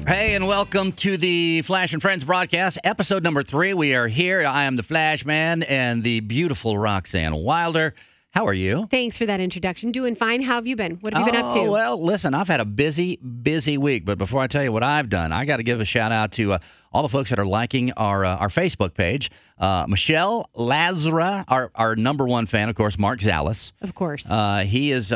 Hey, and welcome to the Flash and Friends broadcast, episode number 3. We are here. I am the Flash Man and the beautiful Roxanne Wilder. How are you? Thanks for that introduction. Doing fine. How have you been? What have you been up to? Well, listen, I've had a busy week. But before I tell you what I've done, I got to give a shout out to all the folks that are liking our Facebook page. Michelle Lazara, our number one fan, of course, Mark Zallis. Of course. He is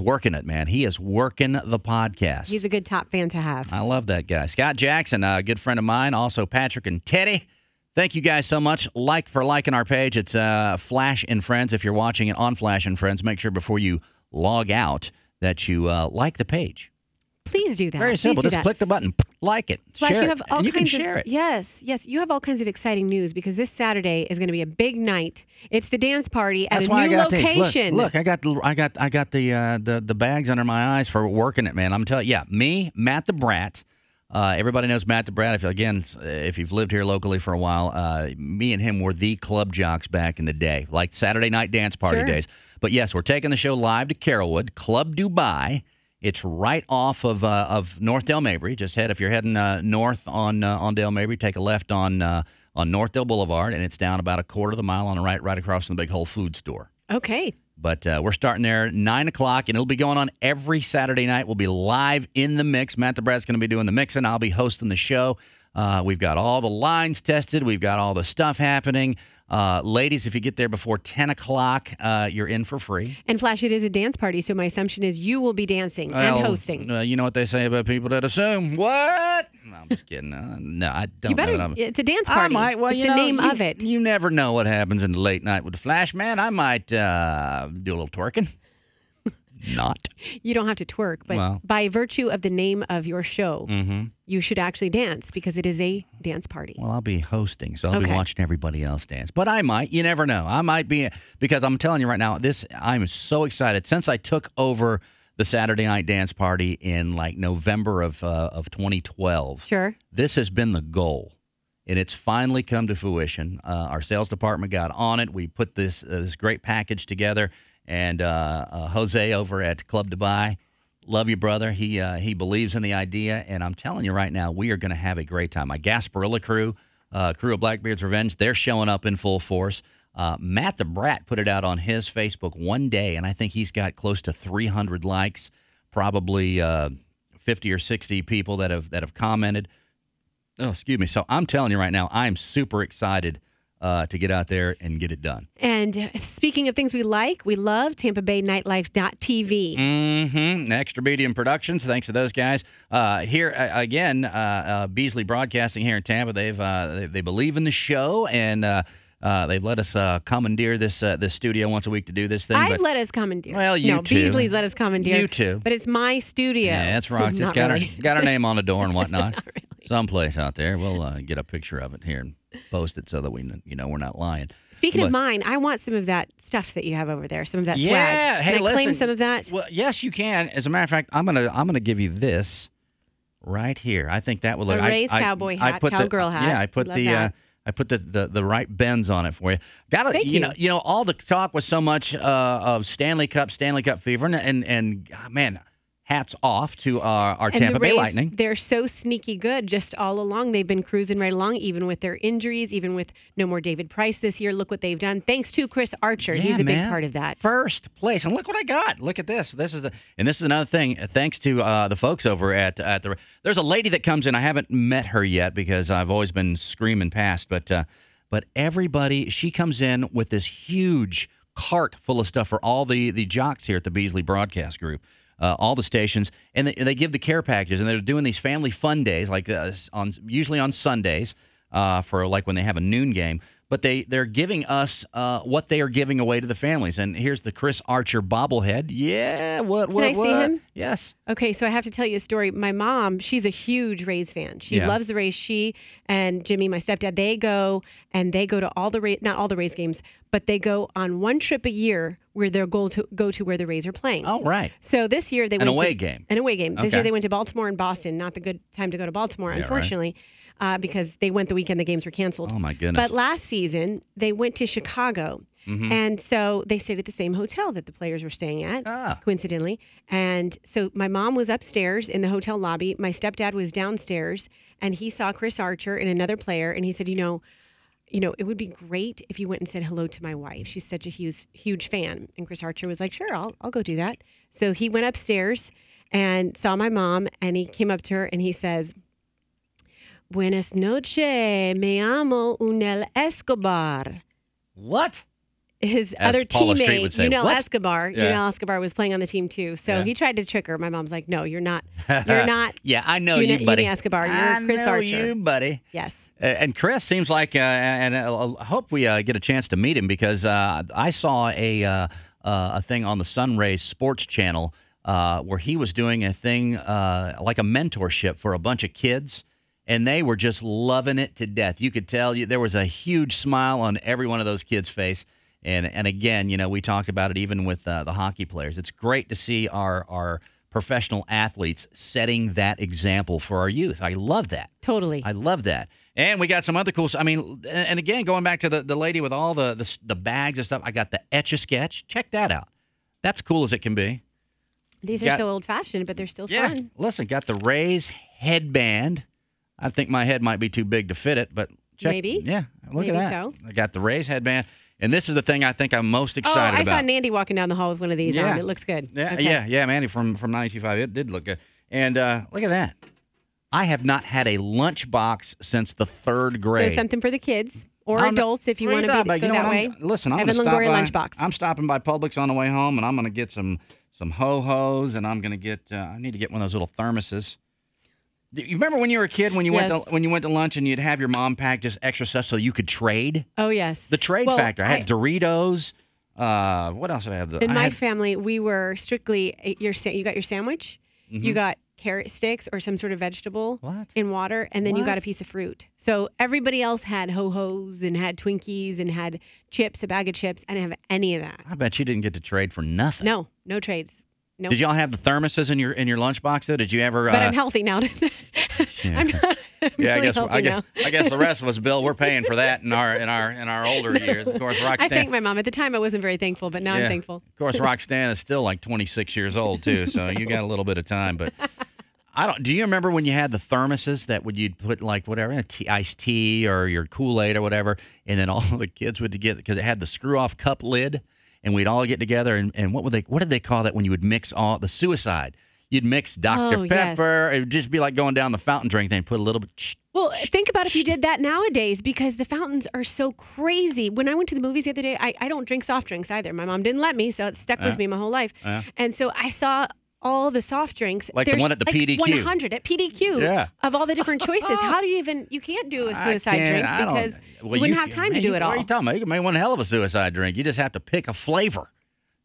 working it, man. He is working the podcast. He's a good top fan to have. I love that guy. Scott Jackson, a good friend of mine. Also, Patrick and Teddy. Thank you guys so much for liking our page. It's Flash and Friends. If you're watching it on Flash and Friends, make sure before you log out that you like the page. Please do that. Very simple. Just click the button, like it, Flash, share you have it, all and you can kinds share of, it. Yes. You have all kinds of exciting news because this Saturday is going to be a big night. It's the dance party at a new location. Look, I got the bags under my eyes for working it, man. I'm telling you, me, Matt the Brat. Everybody knows Matt the Brat. If you've lived here locally for a while, me and him were the club jocks back in the day, like Saturday night dance party days. But yes, we're taking the show live to Carrollwood, Club Dubai. It's right off of North Dale Mabry. Just if you're heading north on Dale Mabry, take a left on North Dale Boulevard, and it's down about a quarter of the mile on the right across from the big Whole Foods store. Okay. But we're starting there at 9 o'clock, and it'll be going on every Saturday night. We'll be live in the mix. Matt the Brat's going to be doing the mixing. I'll be hosting the show. We've got all the lines tested. We've got all the stuff happening. Ladies, if you get there before 10 o'clock, you're in for free. And Flash, it is a dance party, so my assumption is you will be dancing and hosting. You know what they say about people that assume. What? No, I'm just kidding. No, I don't know. It's a dance party. I might. Well, it's the name of it. You never know what happens in the late night with the Flash Man. I might do a little twerking. Not. You don't have to twerk, but by virtue of the name of your show, you should actually dance because it is a dance party. Well, I'll be hosting, so I'll be watching everybody else dance. But I might. You never know. I might be, because I'm telling you right now, I'm so excited. Since I took over the Saturday night dance party in like November of 2012. Sure. This has been the goal. And it's finally come to fruition. Our sales department got on it. We put this great package together. And Jose over at Club Dubai, love you, brother. He believes in the idea, and I'm telling you right now, we are going to have a great time. My Gasparilla crew of Blackbeard's Revenge, they're showing up in full force. Matt the Brat put it out on his Facebook one day, and I think he's got close to 300 likes, probably 50 or 60 people that have commented. Oh, excuse me. So I'm telling you right now, I'm super excited to get out there and get it done. And speaking of things we love Tampa Bay Nightlife.tv. Extra Medium Productions. Thanks to those guys. Here again, Beasley Broadcasting here in Tampa. They believe in the show, and they've let us commandeer this studio once a week to do this thing. I've let us commandeer. Well, you too. Beasley's let us commandeer. You too. but it's my studio. Yeah, that's right. It's got our name on the door and whatnot. Not really. Someplace out there. We'll get a picture of it here and post it so that we're not lying. Speaking of mine, I want some of that stuff that you have over there. Some of that swag. Yeah, hey, can I claim some of that? Well, yes, you can. As a matter of fact, I'm gonna give you this right here. I think that would look. A Ray's cowboy hat, cowgirl hat. Yeah, I put the right bends on it for you. Thank you. All the talk was so much of Stanley Cup fever, and man. Hats off to our Tampa Bay Lightning. They're so sneaky good just all along. They've been cruising right along, even with their injuries, even with no more David Price this year. Look what they've done. Thanks to Chris Archer. Yeah, he's a big part of that. First place. And look what I got. Look at this. This is another thing. Thanks to the folks over at the. There's a lady that comes in. I haven't met her yet because I've always been screaming past. But everybody, she comes in with this huge cart full of stuff for all the jocks here at the Beasley Broadcast Group. All the stations, and they give the care packages, and they're doing these family fun days, like usually on Sundays, for like when they have a noon game. But they're giving us what they are giving away to the families. And here's the Chris Archer bobblehead. Yeah, what? Can I see him? Yes. Okay, so I have to tell you a story. My mom, she's a huge Rays fan. She loves the Rays. She and Jimmy, my stepdad, they go to all the not all the Rays games, but they go on one trip a year where they'll go to where the Rays are playing. Oh, right. So this year they went an away game. An away game. This Okay. year they went to Baltimore and Boston. Not the good time to go to Baltimore, unfortunately. Right. Because they went the weekend the games were canceled. Oh, my goodness. But last season, they went to Chicago. And so they stayed at the same hotel that the players were staying at, coincidentally. And so my mom was upstairs in the hotel lobby. My stepdad was downstairs, and he saw Chris Archer and another player, and he said, it would be great if you went and said hello to my wife. She's such a huge fan. And Chris Archer was like, sure, I'll go do that. So he went upstairs and saw my mom, and he came up to her and he says, Buenas noches, me llamo Unel Escobar. What? His As other Paula Street teammate, would say, Unel what? Escobar. Yeah. Unel Escobar was playing on the team too. So he tried to trick her. My mom's like, no, you're not. Yeah, I know you, buddy. Uni Escobar. You're Chris Archer. I know you, buddy. Yes. And Chris seems like, and I hope we get a chance to meet him because I saw a thing on the Sunrays Sports Channel where he was doing a thing like a mentorship for a bunch of kids. And they were just loving it to death. You could tell there was a huge smile on every one of those kids' face. And again, we talked about it even with the hockey players. It's great to see our professional athletes setting that example for our youth. I love that. Totally. I love that. And we got some other cool stuff. I mean, and again, going back to the lady with all the bags and stuff, I got the Etch-a-Sketch. Check that out. That's cool as it can be. These are so old-fashioned, but they're still fun. Listen, got the Rays headband. I think my head might be too big to fit it, but check. Maybe. Yeah, look at that. So. I got the Rays headband, and this is the thing I think I'm most excited about. I saw Nandy walking down the hall with one of these on. It looks good. Yeah, okay. yeah, Mandy from 92.5. It did look good. And look at that. I have not had a lunchbox since the 3rd grade. So something for the kids or adults if you want to go that way. Listen, I'm going to stop by. Lunchbox. I'm stopping by Publix on the way home, and I'm going to get some ho-hos, and I'm going to get. I need to get one of those little thermoses. You remember when you were a kid when you went to lunch and you'd have your mom pack just extra stuff so you could trade? Oh yes, the trade factor. I had Doritos. What else did I have? In my family, we were strictly you got your sandwich, you got carrot sticks or some sort of vegetable in water, and then you got a piece of fruit. So everybody else had ho-hos and had Twinkies and had chips, a bag of chips. I didn't have any of that. I bet you didn't get to trade for nothing. No trades. Nope. Did y'all have the thermoses in your lunchbox though? Did you ever? But I'm healthy now. I'm not. I guess the rest of us, Bill, we're paying for that in our older years. Of course, Roxanne. I thank my mom. At the time, I wasn't very thankful, but now I'm thankful. Of course, Roxanne is still like 26 years old too, so you got a little bit of time. But do you remember when you had the thermoses that you'd put like whatever iced tea or your Kool-Aid or whatever, and then all the kids would get because it had the screw-off cup lid. And we'd all get together, and what did they call that when you would mix all the suicide? You'd mix Dr. Pepper. It would just be like going down the fountain drink thing, put a little bit. Well, think about if you did that nowadays because the fountains are so crazy. When I went to the movies the other day, I don't drink soft drinks either. My mom didn't let me, so it stuck with me my whole life. And so I saw all the soft drinks. Like the one at the PDQ. 100 at PDQ of all the different choices. How do you can't do a suicide drink because you wouldn't have time to do it all. What are you talking about? You can make one hell of a suicide drink. You just have to pick a flavor.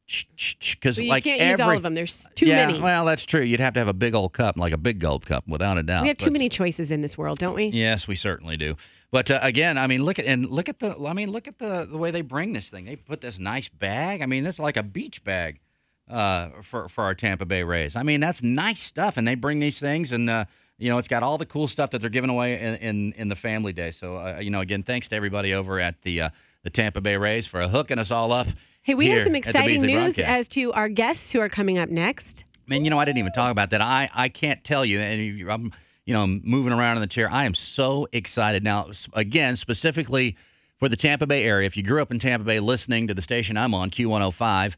Because you can't use all of them. There's too many. Well, that's true. You'd have to have a big old cup, like a big gold cup, without a doubt. We have too many choices in this world, don't we? Yes, we certainly do. But again, I mean, look at the way they bring this thing. They put this nice bag. I mean, it's like a beach bag. For our Tampa Bay Rays. I mean, that's nice stuff, and they bring these things, and it's got all the cool stuff that they're giving away in the Family Day. So, again, thanks to everybody over at the Tampa Bay Rays for hooking us all up. Hey, we have some exciting news as to our guests who are coming up next. Man, I didn't even talk about that. I can't tell you, and I'm moving around in the chair. I am so excited now. Again, specifically for the Tampa Bay area. If you grew up in Tampa Bay, listening to the station I'm on, Q105.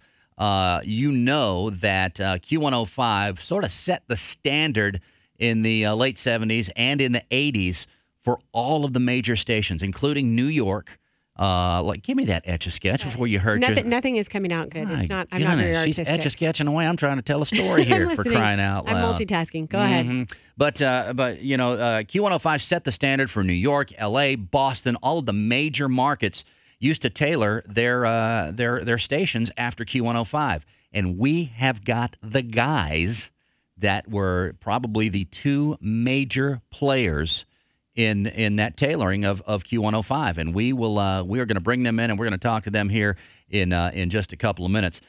You know that Q105 sort of set the standard in the late 70s and in the 80s for all of the major stations, including New York. Give me that Etch-a-Sketch before you hurt Nothing is coming out good. It's not. I'm not very artistic. She's Etch-a-Sketching away. I'm trying to tell a story here for crying out loud. I'm multitasking. Go ahead. But Q105 set the standard for New York, L.A., Boston, all of the major markets. Used to tailor their stations after Q105. And we have got the guys that were probably the two major players in that tailoring of Q105. And we are going to bring them in, and we're going to talk to them here in just a couple of minutes.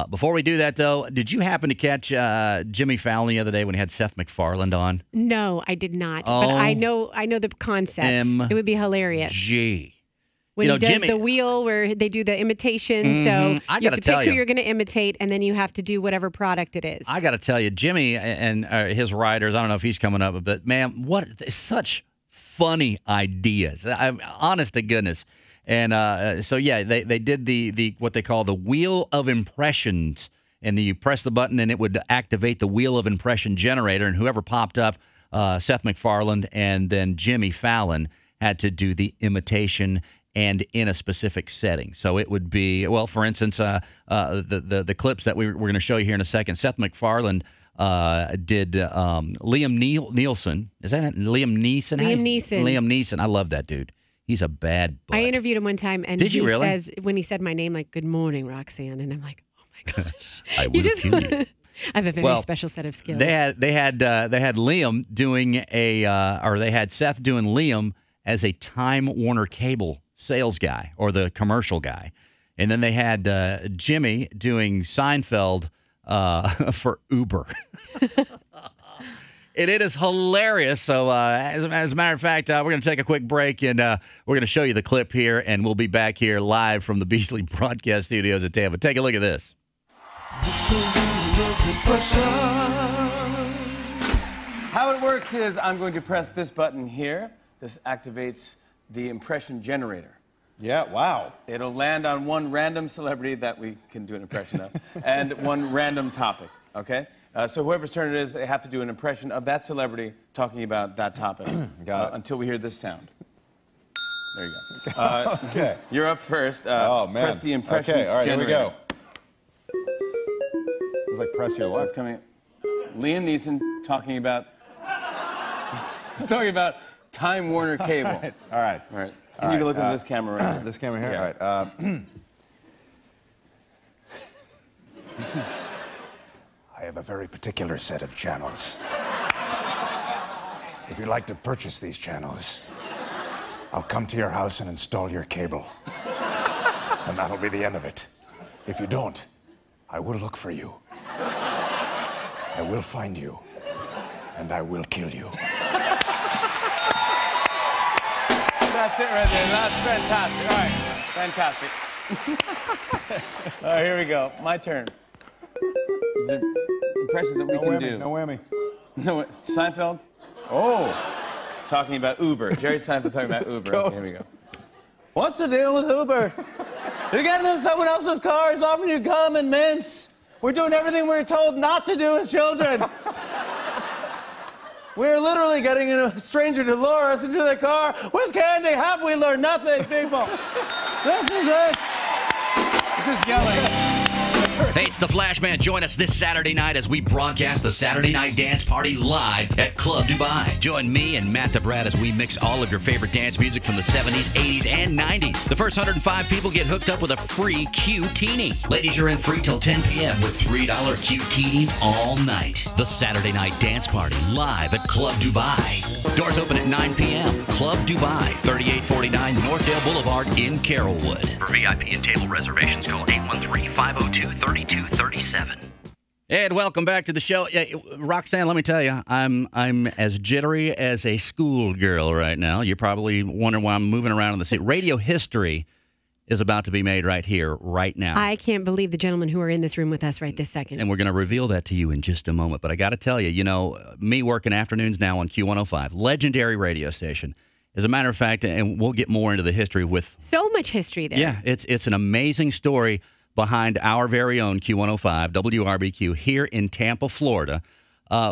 Before we do that, though, did you happen to catch Jimmy Fallon the other day when he had Seth MacFarlane on? No, I did not. But I know the concept. It would be hilarious. Gee. when he does Jimmy, the wheel where they do the imitation. So I you have gotta to tell pick who you. you're going to imitate, and then you have to do whatever product it is. I got to tell you, Jimmy and his writers, I don't know if he's coming up, but man, what such funny ideas. Honest to goodness. And so, yeah, they did the what they call the Wheel of Impressions. And you press the button, and it would activate the Wheel of Impression generator. And whoever popped up, Seth MacFarlane and then Jimmy Fallon, had to do the imitation and in a specific setting. So it would be, well, for instance, the clips that we're going to show you here in a second. Seth MacFarlane did Liam Neeson. Is that it? Liam Neeson? Liam Neeson. I love that dude. He's a bad butt. I interviewed him one time, and Did you he really? says, when he said my name, like, "Good morning, Roxanne," and I'm like, oh my gosh. I will kill you. I have a very special set of skills. They had Liam doing or they had Seth doing Liam as a Time Warner Cable sales guy or the commercial guy, and then they had Jimmy doing Seinfeld for Uber. And it is hilarious. So as a matter of fact, we're going to take a quick break, and we're going to show you the clip here, and we'll be back here live from the Beasley Broadcast Studios at Tampa. Take a look at this. How it works is I'm going to press this button here. This activates the impression generator. Yeah, wow. It'll land on one random celebrity that we can do an impression of and one random topic, okay? So whoever's turn it is, they have to do an impression of that celebrity talking about that topic. Got it. Until we hear this sound. There you go. Okay. You're up first. Oh, man. Press the impression Okay, all right, generator. here we go. It's like press your luck. It's coming. Liam Neeson talking about Time Warner Cable. All right. All right. And you can look into this camera right here. This camera here? Yeah. All right. I have a very particular set of channels. If you'd like to purchase these channels, I'll come to your house and install your cable. And that'll be the end of it. If you don't, I will look for you. I will find you. And I will kill you. That's it right there. That's fantastic. All right. Fantastic. All right, here we go. My turn. These are impressions that we can do. No whammy. No, Seinfeld Oh. talking about Uber. Jerry Seinfeld talking about Uber. Here we go. What's the deal with Uber? You're getting in someone else's car, he's offering you gum and mints. We're doing everything we're told not to do as children. We're literally getting a stranger to lure us into their car with candy. Have we learned nothing, people? This is it. Just yelling. Hey, it's the Flash Man. Join us this Saturday night as we broadcast the Saturday Night Dance Party live at Club Dubai. Join me and Matt the Brat as we mix all of your favorite dance music from the 70s, 80s, and 90s. The first 105 people get hooked up with a free Q-Teeny. Ladies, you're in free till 10 p.m. with $3 Q-Teenies all night. The Saturday Night Dance Party live at Club Dubai. Doors open at 9 p.m. Club Dubai, 3849 Northdale Boulevard in Carrollwood. For VIP and table reservations, call 813-502-3237. And welcome back to the show. Yeah, Roxanne, let me tell you, I'm as jittery as a schoolgirl right now. You're probably wondering why I'm moving around in the seat. Radio history is about to be made right here, right now. I can't believe the gentlemen who are in this room with us right this second. And we're going to reveal that to you in just a moment. But I got to tell you, me working afternoons now on Q105, legendary radio station. As a matter of fact, and we'll get more into the history with... So much history there. Yeah, it's an amazing story behind our very own Q105, WRBQ, here in Tampa, Florida.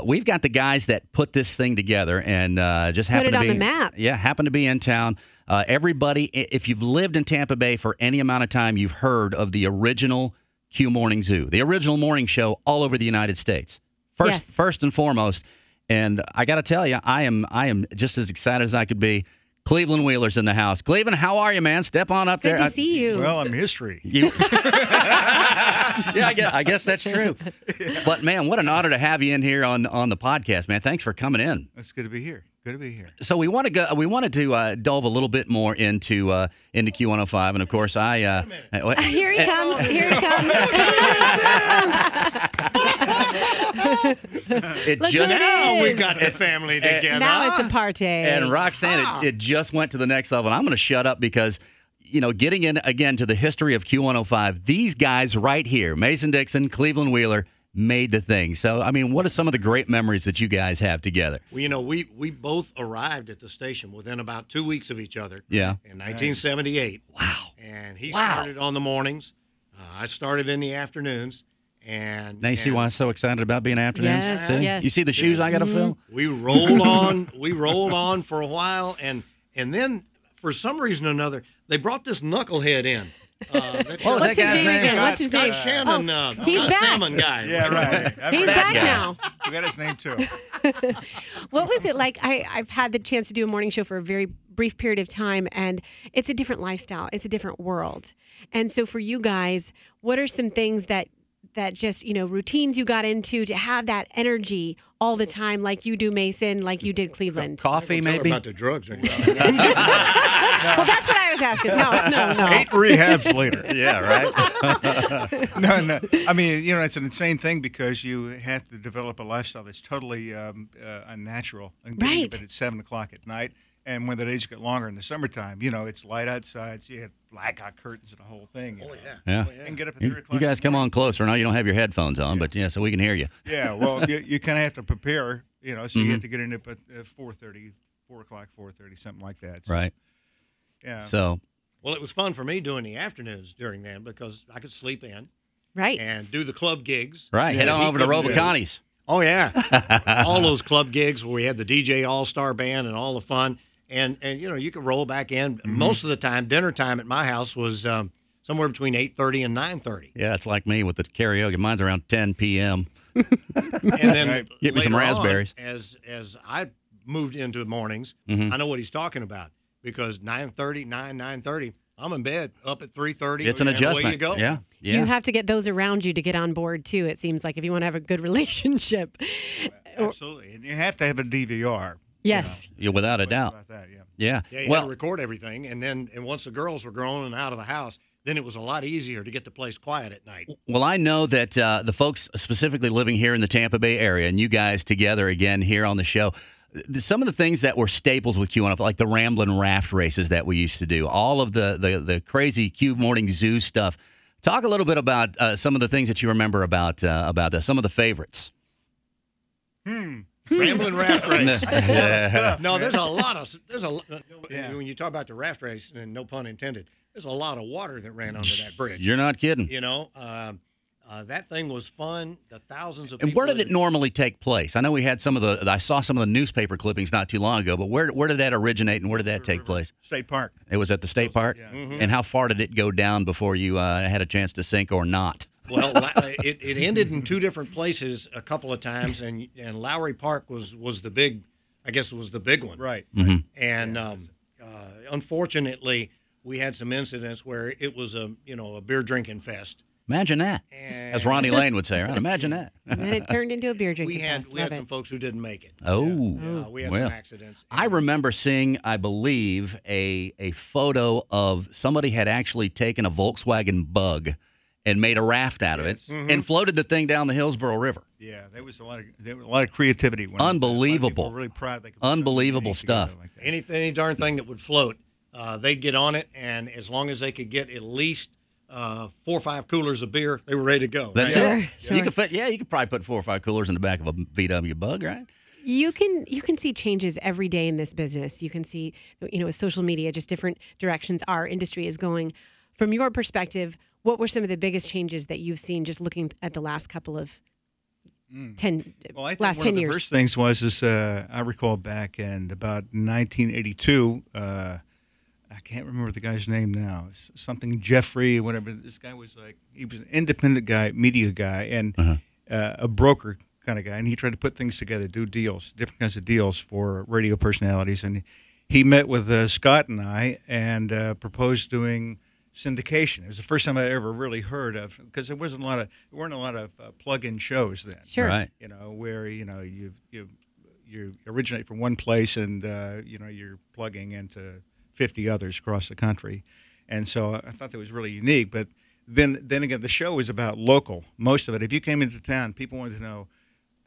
We've got the guys that put this thing together and just happened to be... Put it on the map. Yeah, happened to be in town. Everybody, if you've lived in Tampa Bay for any amount of time, you've heard of the original Q Morning Zoo, the original morning show all over the United States. First and foremost. And I got to tell you, I am just as excited as I could be. Cleveland Wheeler's in the house. Cleveland, how are you, man? Step on up there. Good to see you. Well, I'm history. Yeah, I guess that's true. But, man, what an honor to have you in here on the podcast, man. Thanks for coming in. It's good to be here. Good to be here. So we wanted to delve a little bit more into Q105, and of course Here he comes. Here he comes. Now we got the family together. Now it's a party. And Roxanne, it just went to the next level. And I'm going to shut up because getting in again to the history of Q105, these guys right here, Mason Dixon, Cleveland Wheeler, made the thing. So, I mean, what are some of the great memories that you guys have together? Well, we both arrived at the station within about 2 weeks of each other. Yeah. In 1978. Wow. And he started on the mornings. I started in the afternoons. And now you see why I'm so excited about being afternoons? Yes, too? yes. You see the shoes I got to fill? We rolled on. We rolled on for a while, and then for some reason or another, they brought this knucklehead in. What was that guy's name? What's his name? Shannon, he's Scott back. Salmon guy. Yeah, right. He's back now. We got his name too. What was it like? I've had the chance to do a morning show for a very brief period of time, and it's a different lifestyle. It's a different world. And so for you guys, what are some things that just, routines you got into to have that energy all the time, like you do, Mason, like you did Cleveland? Coffee, Tell her maybe? about the drugs. Well, that's what I was asking. No. 8 rehabs later. Yeah, right? No. I mean, it's an insane thing because you have to develop a lifestyle that's totally unnatural. And getting to bed at 7 o'clock at night. And when the days get longer in the summertime, it's light outside, so you have blackout curtains and the whole thing. Yeah. And get up at 3 o'clock. You guys come on closer. I know you don't have your headphones on, but so we can hear you. Yeah, well, you kind of have to prepare, so you have to get in at 4:30, 4 o'clock, 4:30, something like that. So, Right. Yeah. So, Well, it was fun for me doing the afternoons during then because I could sleep in Right. and do the club gigs. right, head on he over to couldn't do. Roboconi's. Oh, yeah. All those club gigs where we had the DJ All-Star Band and all the fun. And you could roll back in. Most of the time, dinner time at my house was somewhere between 8:30 and 9:30. Yeah, it's like me with the karaoke. Mine's around 10 p.m. And then Get me some later on, raspberries. as I moved into mornings, I know what he's talking about because 9:30, 9:30, I'm in bed up at 3:30. It's an and adjustment. Away you go. Yeah. You have to get those around you to get on board, too, it seems like, if you want to have a good relationship. Absolutely. And you have to have a DVR. Yes. Yeah, without a doubt. About that, yeah. Yeah. Yeah, you had to record everything, and once the girls were grown and out of the house, then it was a lot easier to get the place quiet at night. Well, I know that the folks specifically living here in the Tampa Bay area, and you guys together again here on the show, some of the things that were staples with Q105, like the Ramblin' Raft races that we used to do, all of the crazy Q Morning Zoo stuff. Talk a little bit about some of the things that you remember about this, some of the favorites. Rambling raft race. Yeah. No, there's a when you talk about the raft race, and no pun intended, there's a lot of water that ran under that bridge. You're not kidding. That thing was fun. The thousands of And people. where did it normally take place? I know we had I saw some of the newspaper clippings not too long ago, but where did that originate and where did that take place? State Park. It was at the state park? Yeah. And how far did it go down before you had a chance to sink or not? Well, it ended in two different places a couple of times, and Lowry Park was the big, I guess it was the big one. Right. And unfortunately, we had some incidents where it was a beer drinking fest. Imagine that. As Ronnie Lane would say, right? Imagine that. And then it turned into a beer drinking We had fest. Love some it. folks who didn't make it. Oh. We had well. some accidents. I remember seeing, I believe, a photo of somebody had actually taken a Volkswagen Bug and made a raft out of it and floated the thing down the Hillsborough River. Yeah, there was a lot of creativity. Unbelievable. A lot of people were really proud they could put Unbelievable something unique stuff. together like that. any darn thing that would float, they'd get on it, and as long as they could get at least 4 or 5 coolers of beer, they were ready to go. That's Sure, it. sure. You could fit, you could probably put 4 or 5 coolers in the back of a VW Bug, right? You can see changes every day in this business. You can see, with social media, just different directions our industry is going. From your perspective, what were some of the biggest changes that you've seen just looking at the last couple of Well, I think last one 10 of the years? first things was I recall back in about 1982. I can't remember the guy's name now. Something Jeffrey, whatever. This guy was he was an independent guy, media guy, and a broker kind of guy. And he tried to put things together, do deals, different kinds of deals for radio personalities. And he met with Scott and I and proposed doing syndication. It was the first time I ever really heard of, because there weren't a lot of plug-in shows then. Sure. Right. Where you originate from one place and you're plugging into 50 others across the country, and so I thought that was really unique. But then again, the show was about local. Most of it, if you came into town, people wanted to know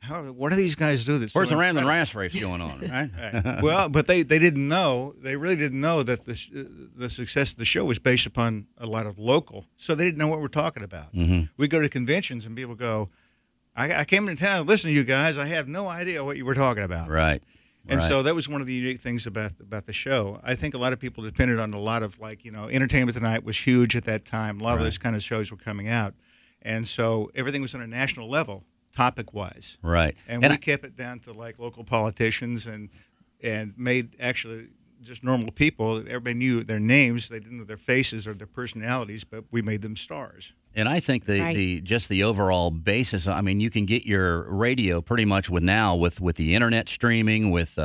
what do these guys do? That's Where's so the random incredible? race race going on, right? Right. Well, but they didn't know. They really didn't know that the success of the show was based upon a lot of local. So they didn't know what we're talking about. Mm-hmm. We go to conventions and people go, I came into town to listen to you guys. I have no idea what you were talking about. Right. And right. so that was one of the unique things about the show. I think a lot of people depended on a lot of, like, Entertainment Tonight was huge at that time. A lot of those kind of shows were coming out. And so everything was on a national level, topic-wise. Right. And we kept it down to, like, local politicians and made actually just normal people. Everybody knew their names. They didn't know their faces or their personalities, but we made them stars. And I think the overall basis, I mean, you can get your radio pretty much with the internet streaming, with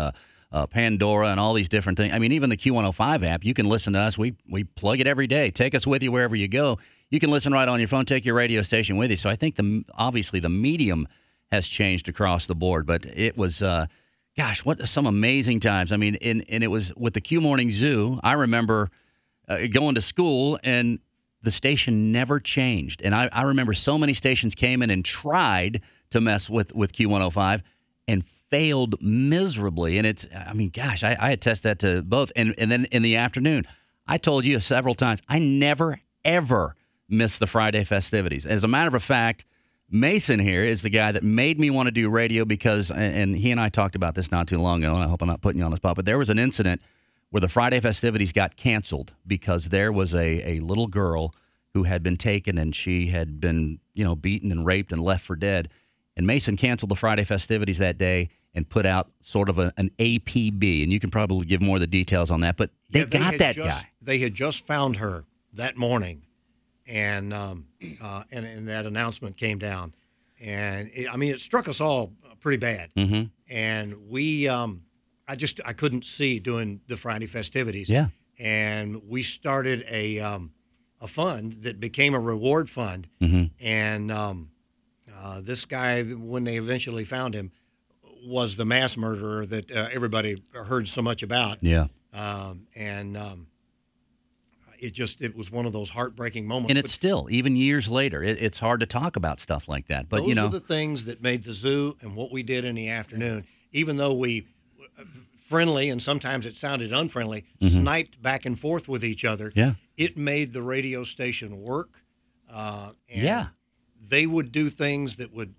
Pandora and all these different things. I mean, even the Q105 app, you can listen to us. We plug it every day. Take us with you wherever you go. You can listen right on your phone. Take your radio station with you. So I think obviously the medium has changed across the board. But it was, what some amazing times. I mean, and it was with the Q Morning Zoo. I remember going to school and the station never changed. And I remember so many stations came in and tried to mess with Q105 and failed miserably. And I attest that to both. And then in the afternoon, I told you several times, I never, ever miss the Friday festivities. As a matter of fact, Mason here is the guy that made me want to do radio because, and he and I talked about this not too long ago, and I hope I'm not putting you on the spot, but there was an incident where the Friday festivities got canceled because there was a little girl who had been taken and she had been, beaten and raped and left for dead. And Mason canceled the Friday festivities that day and put out sort of an APB. And you can probably give more of the details on that. But they got that guy. They had just found her that morning, and that announcement came down. And, it struck us all pretty bad. Mm-hmm. And we I couldn't see doing the Friday festivities. Yeah. And we started a fund that became a reward fund. Mm-hmm. And this guy, when they eventually found him, was the mass murderer that everybody heard so much about. Yeah. It was one of those heartbreaking moments. And it's still, even years later, it's hard to talk about stuff like that. But those are the things that made the zoo and what we did in the afternoon, even though we friendly and sometimes it sounded unfriendly, sniped back and forth with each other. Yeah. It made the radio station work. Yeah. They would do things that would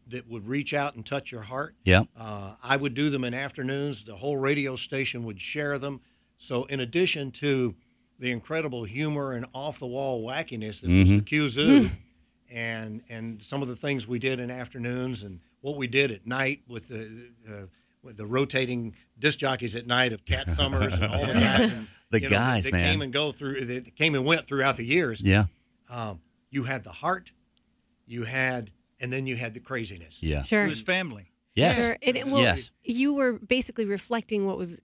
reach out and touch your heart. Yeah. I would do them in afternoons. The whole radio station would share them. So in addition to the incredible humor and off-the-wall wackiness that was the Q Zoo, and some of the things we did in afternoons and what we did at night with the rotating disc jockeys at night of Cat Summers and all the guys and guys, that man, came and went throughout the years. Yeah. You had the heart, and then you had the craziness. Yeah. Sure. It was family. Yes. Sure. Yes. You were basically reflecting what was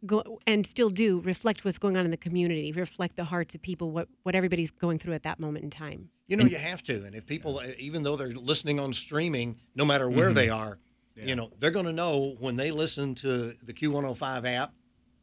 and still do reflect what's going on in the community, reflect the hearts of people, what everybody's going through at that moment in time. You have to. And if people, even though they're listening on streaming, no matter where they are, they're going to know when they listen to the Q105 app,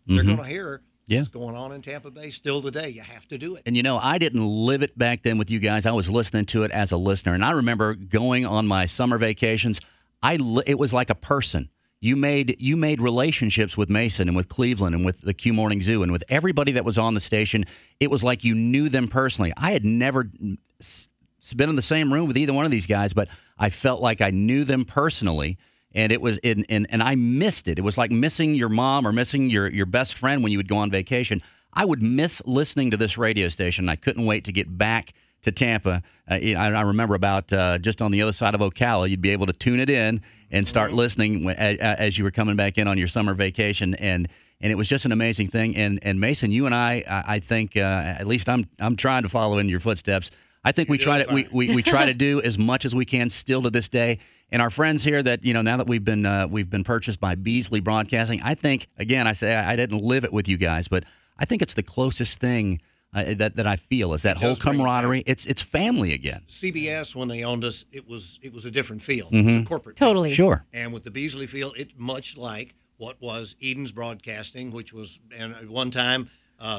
they're going to hear what's going on in Tampa Bay still today. You have to do it. And, I didn't live it back then with you guys. I was listening to it as a listener. And I remember going on my summer vacations. It was like a person. You made relationships with Mason and with Cleveland and with the Q Morning Zoo and with everybody that was on the station. It was like you knew them personally. I had never been in the same room with either one of these guys, but I felt like I knew them personally. And it was and I missed it. It was like missing your mom or missing your best friend when you would go on vacation. I would miss listening to this radio station. I couldn't wait to get back to Tampa. I remember about just on the other side of Ocala, you'd be able to tune it in and start listening as you were coming back in on your summer vacation. And it was just an amazing thing. And Mason, you and I think at least I'm trying to follow in your footsteps. I think we try to do as much as we can still to this day. And our friends here that, now that we've been purchased by Beasley Broadcasting, I think, again, I say I didn't live it with you guys, but I think it's the closest thing that I feel is that whole camaraderie. It's family again. CBS, when they owned us, it was a different feel. Mm-hmm. It was a corporate Totally. feel. Sure. And with the Beasley feel, it's much like what was Eden's Broadcasting, which was at one time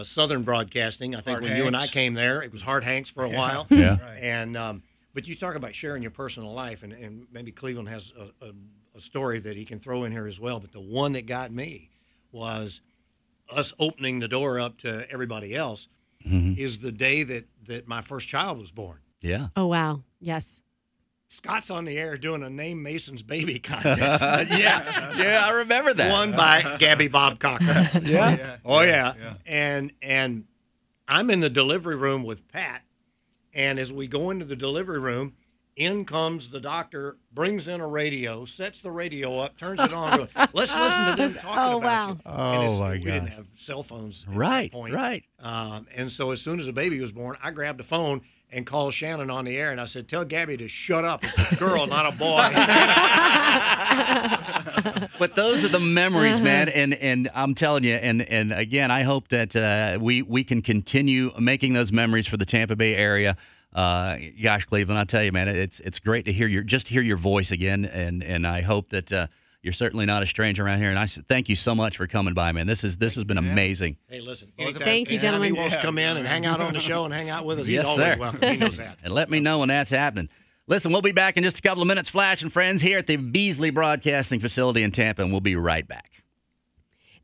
Southern Broadcasting. I think when you and I came there, it was Hart Hanks for a while. Yeah. And but you talk about sharing your personal life, and maybe Cleveland has a a story that he can throw in here as well. But the one that got me was us opening the door up to everybody else is the day that my first child was born. Yeah. Oh, wow. Yes. Scott's on the air doing a Name Mason's Baby contest. Yeah, I remember that. Won by Gabby Bob Cocker. Yeah. Oh, yeah. And I'm in the delivery room with Pat, and as we go into the delivery room, in comes the doctor, brings in a radio, sets the radio up, turns it on. Goes, let's listen to them talking about you. Oh, my We God. didn't have cell phones at Right, that point. right. And so as soon as the baby was born, I grabbed the phone and called Shannon on the air, and I said, tell Gabby to shut up. It's a girl, not a boy. But those are the memories, man, and I'm telling you, and again, I hope that we can continue making those memories for the Tampa Bay area. Gosh, Cleveland, I tell you, man, it's great to hear your voice again, and I hope that you're certainly not a stranger around here. And I thank you so much for coming by, man. This has been amazing. Hey, listen, Thank you, gentlemen. He wants to come in and hang out on the show and hang out with us. Yes, He's always sir. welcome. He knows that. And let me know when that's happening. Listen, we'll be back in just a couple of minutes, Flash and Friends, here at the Beasley Broadcasting Facility in Tampa, and we'll be right back.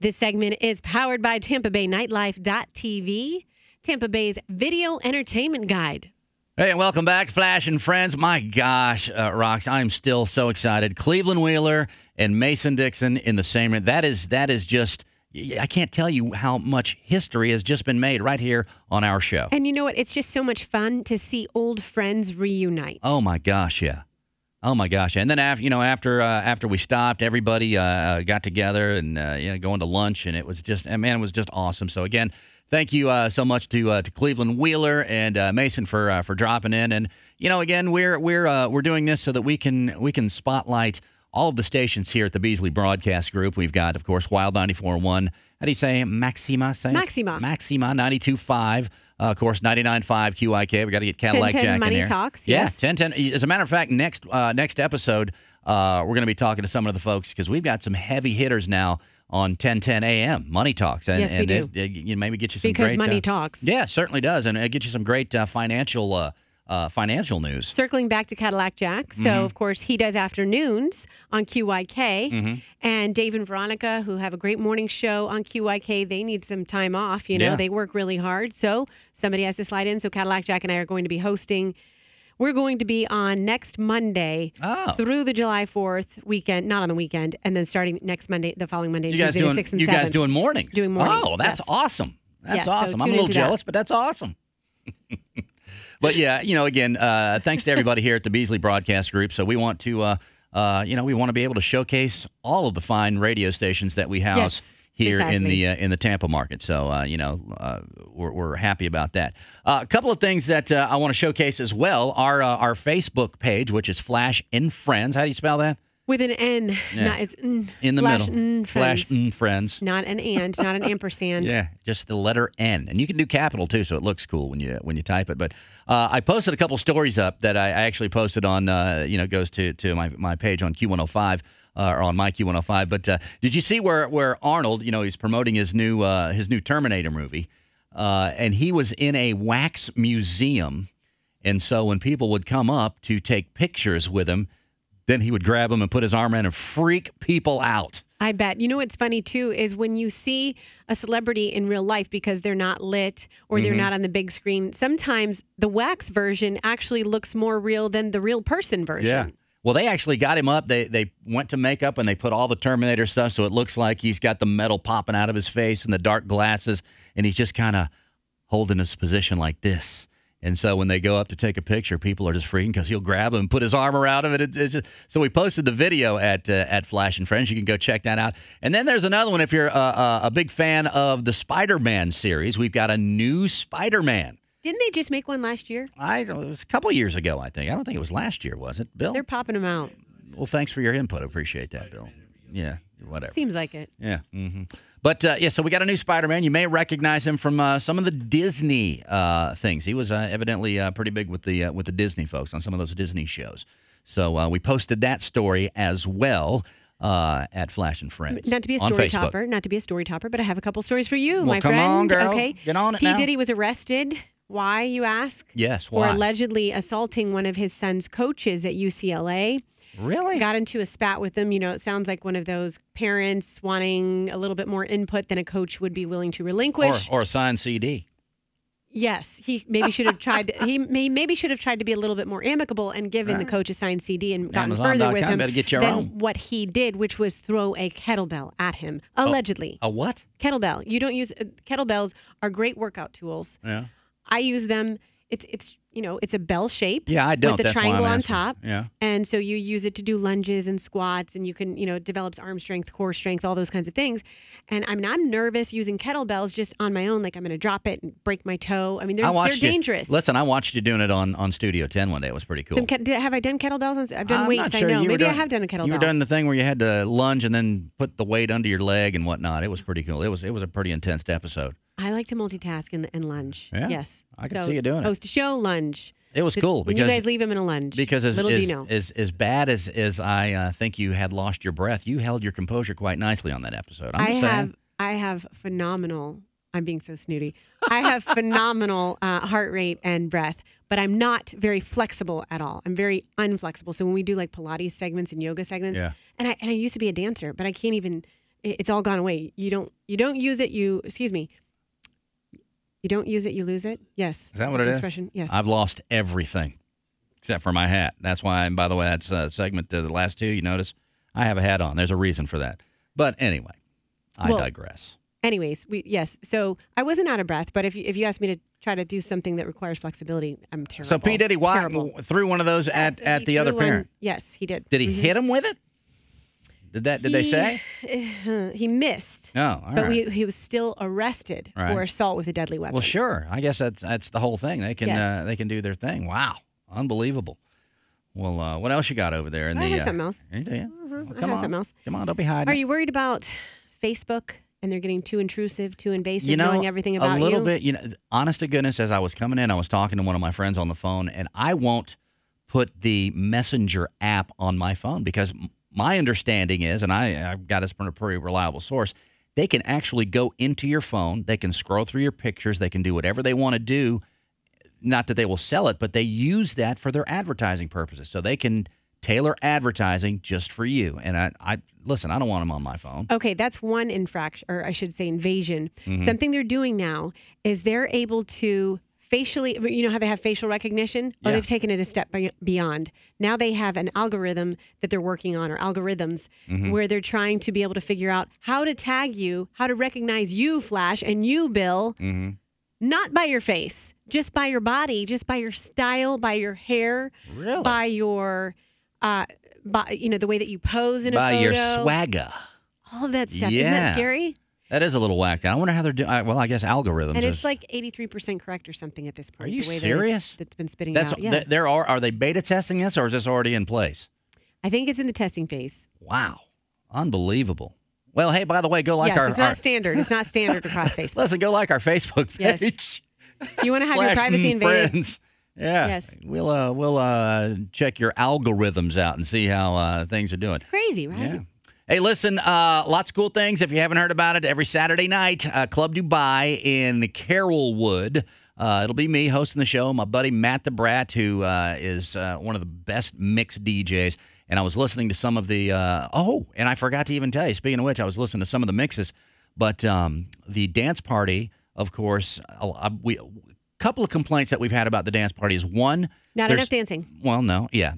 This segment is powered by Tampa Bay Nightlife.tv, Tampa Bay's video entertainment guide. Hey, and welcome back, Flash and Friends. My gosh, Rox, I'm still so excited. Cleveland Wheeler and Mason Dixon in the same room. That is just, I can't tell you how much history has just been made right here on our show. And you know what? It's just so much fun to see old friends reunite. Oh, my gosh, yeah. Oh, my gosh. And then after we stopped, everybody got together and going to lunch, and it was just, it was just awesome. So, again, thank you so much to Cleveland Wheeler and Mason for dropping in. And again, we're doing this so that we can spotlight all of the stations here at the Beasley Broadcast Group. We've got, of course, Wild 94.1. How do you say Maxima? Maxima 92.5. Of course, 99.5 QIK. We got to get Cadillac 1010 Jack Money in there. Talks, Yeah, yes. 1010. As a matter of fact, next episode, we're going to be talking to some of the folks because we've got some heavy hitters now on 1010 AM Money Talks. And, Yes, we do. It maybe get you some Because great, money talks. Yeah, it certainly does, and it gets you some great financial news. Circling back to Cadillac Jack. So, of course, he does afternoons on QYK. And Dave and Veronica, who have a great morning show on QYK, they need some time off. Yeah. They work really hard. So somebody has to slide in. So Cadillac Jack and I are going to be hosting. We're going to be on next Monday through the July 4th weekend, not on the weekend, and then starting next Monday, the following Monday, Tuesday, the 6th and 7th. You guys doing mornings? Doing mornings. Oh, that's yes. awesome. That's Yes, so awesome. I'm a tune little into that. jealous, but that's awesome. But yeah, again, thanks to everybody here at the Beasley Broadcast Group. So we want to, we want to be able to showcase all of the fine radio stations that we house Yes, here precisely. in the Tampa market. So we're happy about that. A couple of things that I want to showcase as well. Our Facebook page, which is Flash and Friends. How do you spell that? With an N. Yeah. Not, it's In the Flash middle. and Flash Friends. and Friends. Not an and, not an ampersand. Yeah, just the letter N, and you can do capital too, so it looks cool when you type it. But I posted a couple stories up that I actually posted on, goes to my page on Q105 or on my Q105. But did you see where Arnold, he's promoting his new Terminator movie, and he was in a wax museum, and so when people would come up to take pictures with him, then he would grab them and put his arm around and freak people out. I bet. You know what's funny, too, is when you see a celebrity in real life because they're not lit or they're not on the big screen, sometimes the wax version actually looks more real than the real person version. Yeah. Well, they actually got him up. They went to makeup and they put all the Terminator stuff so it looks like he's got the metal popping out of his face and the dark glasses, and he's just kind of holding his position like this. And so when they go up to take a picture, people are just freaking because he'll grab him and put his arm around him. And it's just, so we posted the video at Flash and Friends. You can go check that out. And then there's another one. If you're a big fan of the Spider-Man series, we've got a new Spider-Man. Didn't they just make one last year? It was a couple years ago, I think. I don't think it was last year, was it, Bill? They're popping them out. Well, thanks for your input. I appreciate that, Bill. Yeah, whatever. Seems like it. Yeah. But, so we got a new Spider-Man. You may recognize him from some of the Disney things. He was evidently pretty big with the Disney folks on some of those Disney shows. So we posted that story as well at Flash and Friends. Not to be a story topper, but I have a couple stories for you, Well, my come friend. on, girl. Okay. Get on it P. now. Diddy was arrested. Why, you ask? Yes, For why? allegedly assaulting one of his son's coaches at UCLA. Really? Got into a spat with him. It sounds like one of those parents wanting a little bit more input than a coach would be willing to relinquish. Or a signed CD. Yes, he maybe should have tried. Maybe should have tried to be a little bit more amicable and given the coach a signed CD and gotten further with him better get your than own. what he did, which was throw a kettlebell at him, allegedly. A what? Kettlebell. You don't use kettlebells are great workout tools. Yeah. I use them. It's a bell shape. Yeah, I don't. With a That's why triangle I'm on asking. top. Yeah. And so you use it to do lunges and squats, and you can, it develops arm strength, core strength, all those kinds of things. And I'm nervous using kettlebells just on my own. Like I'm going to drop it and break my toe. I mean, they're dangerous. Listen, I watched you doing it on Studio 10 one day. It was pretty cool. Have I done kettlebells? I've done I'm weights. not sure. I know. Maybe I have done a kettlebell. You were doing the thing where you had to lunge and then put the weight under your leg and whatnot. It was pretty cool. It was a pretty intense episode. I like to multitask and lunge. Yeah, yes. I can see you doing it. Post show lunge. It was cool when because you guys leave him in a lunge. Because as little do you know. as bad as I think you had lost your breath, you held your composure quite nicely on that episode. I'm just saying. I have phenomenal. I'm being so snooty. I have phenomenal heart rate and breath, but I'm not very flexible at all. I'm very unflexible. So when we do like Pilates segments and yoga segments, and I used to be a dancer, but I can't even. It's all gone away. You don't use it. You don't use it, you lose it? Yes. Is that what it is? Expression? Yes. I've lost everything except for my hat. That's why, and by the way, that's segment the last two, you notice, I have a hat on. There's a reason for that. But anyway, I digress. Anyways, yes. So I wasn't out of breath, but if you ask me to try to do something that requires flexibility, I'm terrible. So P. Diddy threw one of those at the other parent? Yes, he did. Did he hit him with it? Did they say? He missed. Oh, all but right. he was still arrested for assault with a deadly weapon. Well, sure. I guess that's the whole thing. They can they can do their thing. Wow, unbelievable. Well, what else you got over there? I have something else. You do, yeah? Well, I have something else. Come on, don't be hiding. Are you worried about Facebook and they're getting too intrusive, too invasive, knowing everything about you? A little bit. Honest to goodness, as I was coming in, I was talking to one of my friends on the phone, and I won't put the Messenger app on my phone because my understanding is, and I've got this from a pretty reliable source, they can actually go into your phone. They can scroll through your pictures. They can do whatever they want to do. Not that they will sell it, but they use that for their advertising purposes. So they can tailor advertising just for you. And I listen, I don't want them on my phone. Okay, that's one infraction, or I should say invasion. Mm-hmm. Something they're doing now is they're able to facially, you know how they have facial recognition? Oh, they've taken it a step beyond. Now they have an algorithm that they're working on, or algorithms, where they're trying to be able to figure out how to tag you, how to recognize you, Flash, and you, Bill, not by your face, just by your body, just by your style, by your hair, by your, the way that you pose in a photo. By your swagger. All of that stuff. Isn't that scary? That is a little whacked out. I wonder how they're doing. Well, I guess algorithms. And it's like 83% correct or something at this point. Are you the way serious? That's been spitting out. Yeah. Are they beta testing this, or is this already in place? I think it's in the testing phase. Wow, unbelievable. Well, hey, by the way, go like our. It's not standard. It's not standard across Facebook. Listen, go like our Facebook page. Yes. You want to have your privacy invaded? Friends. Yeah. Yes. We'll check your algorithms out and see how things are doing. It's crazy, right? Yeah. Hey, listen, lots of cool things. If you haven't heard about it, every Saturday night, Club Dubai in Carrollwood. It'll be me hosting the show, my buddy Matt the Brat, who is one of the best mix DJs. And I was listening to some of the, and I forgot to even tell you, speaking of which, I was listening to some of the mixes. But the dance party, of course, couple of complaints that we've had about the dance party is one, not enough dancing. Well, no, yeah.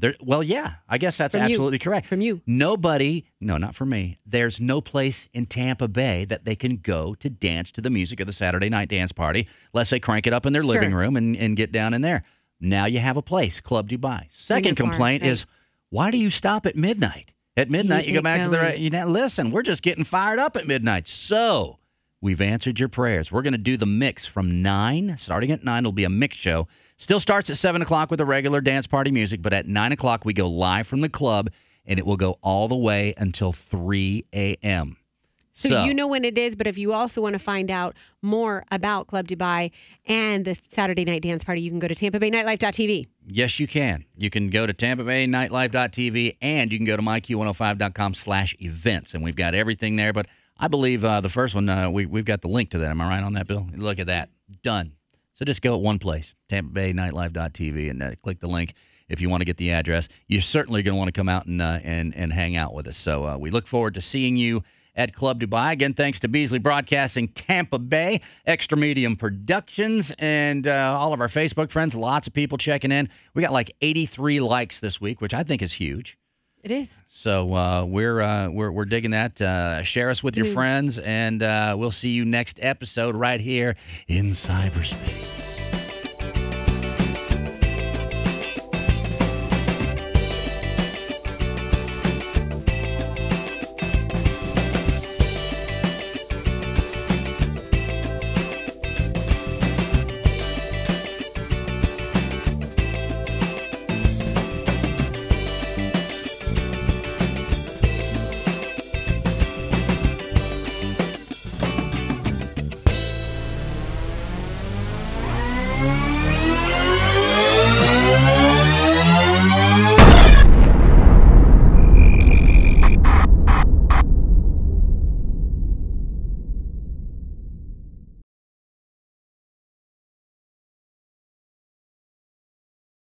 I guess that's absolutely correct. From you. No, not for me. There's no place in Tampa Bay that they can go to dance to the music of the Saturday night dance party unless they crank it up in their living room and get down in there. Now you have a place, Club Dubai. Second complaint is, why do you stop at midnight? At midnight, you go back to the... Listen, we're just getting fired up at midnight. So... we've answered your prayers. We're going to do the mix from 9. Starting at 9, it'll be a mix show. Still starts at 7 o'clock with the regular dance party music, but at 9 o'clock, we go live from the club, and it will go all the way until 3 a.m. So you know when it is, but if you also want to find out more about Club Dubai and the Saturday night dance party, you can go to TampaBayNightlife.tv. Yes, you can. You can go to TampaBayNightlife.tv, and you can go to myq105.com/events, and we've got everything there, but... I believe the first one, we've got the link to that. Am I right on that, Bill? Look at that. Done. So just go at one place, TampaBayNightlife.tv, and click the link. if you want to get the address. You're certainly going to want to come out and hang out with us. So we look forward to seeing you at Club Dubai. Again, thanks to Beasley Broadcasting Tampa Bay, Extra Medium Productions, and all of our Facebook friends. Lots of people checking in. We got like 83 likes this week, which I think is huge. It is. So we're digging that. Share us with your friends, and we'll see you next episode right here in cyberspace.